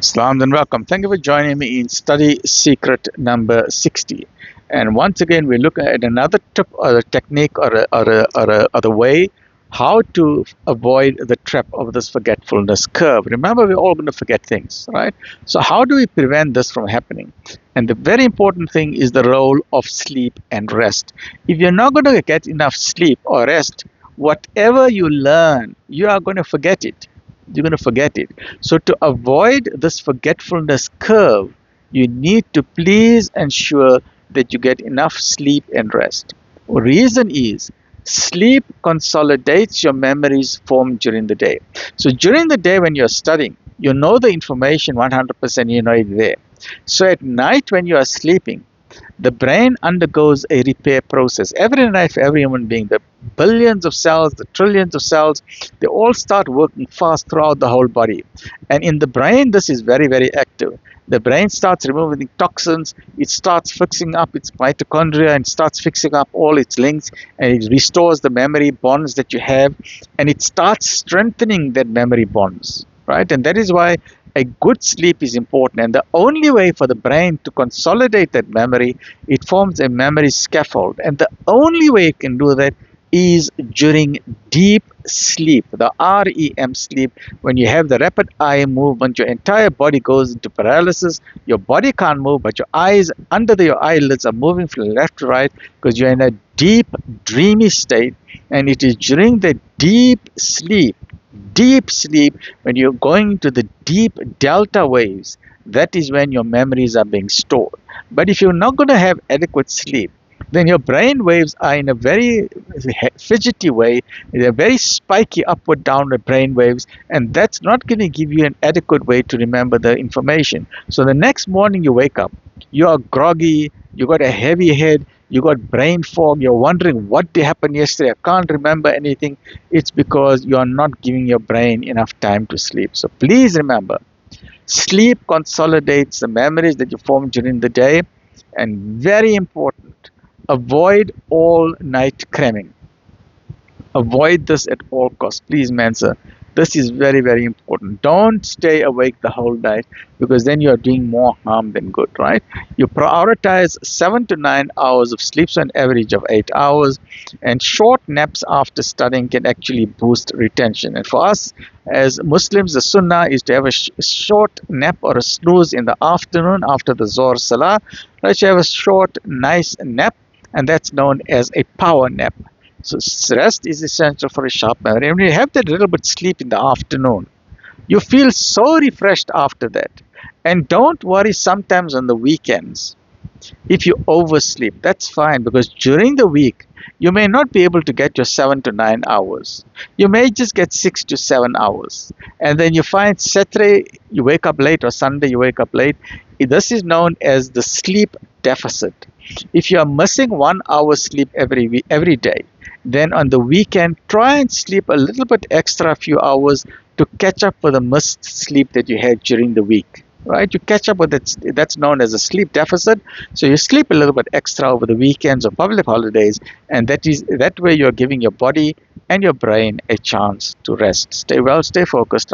Salaam and welcome. Thank you for joining me in study secret number 60. And once again, we're looking at another tip or a technique or the way how to avoid the trap of this forgetfulness curve. Remember, we're all going to forget things, right? So how do we prevent this from happening? And the very important thing is the role of sleep and rest. If you're not going to get enough sleep or rest, whatever you learn, you are going to forget it. You're going to forget it. So to avoid this forgetfulness curve, you need to please ensure that you get enough sleep and rest. The reason is sleep consolidates your memories formed during the day. So during the day when you're studying, you know the information 100%, you know it there. So at night when you are sleeping, the brain undergoes a repair process. Every night for every human being, the billions of cells, the trillions of cells, they all start working fast throughout the whole body. And in the brain, this is very, very active. The brain starts removing toxins, it starts fixing up its mitochondria and starts fixing up all its links, and it restores the memory bonds that you have, and it starts strengthening that memory bonds, right? And that is why a good sleep is important, and the only way for the brain to consolidate that memory, it forms a memory scaffold, and the only way it can do that is during deep sleep, the REM sleep. When you have the rapid eye movement, your entire body goes into paralysis. Your body can't move, but your eyes under your eyelids are moving from left to right because you're in a deep, dreamy state. And it is during the deep sleep, when you're going into the deep delta waves, that is when your memories are being stored. But if you're not going to have adequate sleep, then your brain waves are in a very fidgety way. They're very spiky upward downward brain waves, and that's not going to give you an adequate way to remember the information. So the next morning you wake up, you are groggy, you got a heavy head, you got brain fog, you're wondering what did happen yesterday, I can't remember anything. It's because you are not giving your brain enough time to sleep. So please remember, sleep consolidates the memories that you form during the day, and very important, avoid all night cramming. Avoid this at all costs. Please, Mensa. This is very, very important. Don't stay awake the whole night because then you're doing more harm than good, right? You prioritize 7 to 9 hours of sleep, so an average of 8 hours. And short naps after studying can actually boost retention. And for us as Muslims, the sunnah is to have a short nap or a snooze in the afternoon after the Zohr Salah. Right? You have a short, nice nap, and that's known as a power nap. So rest is essential for a sharp memory. And when you have that little bit sleep in the afternoon, you feel so refreshed after that. And don't worry sometimes on the weekends. If you oversleep, that's fine, because during the week, you may not be able to get your 7 to 9 hours. You may just get 6 to 7 hours. And then you find Saturday, you wake up late, or Sunday, you wake up late. This is known as the sleep deficit. If you are missing 1 hour sleep every day, then on the weekend, try and sleep a little bit extra, a few hours, to catch up with the missed sleep that you had during the week. Right? You catch up with it. That's known as a sleep deficit. So you sleep a little bit extra over the weekends or public holidays, and that way you're giving your body and your brain a chance to rest. Stay well, stay focused.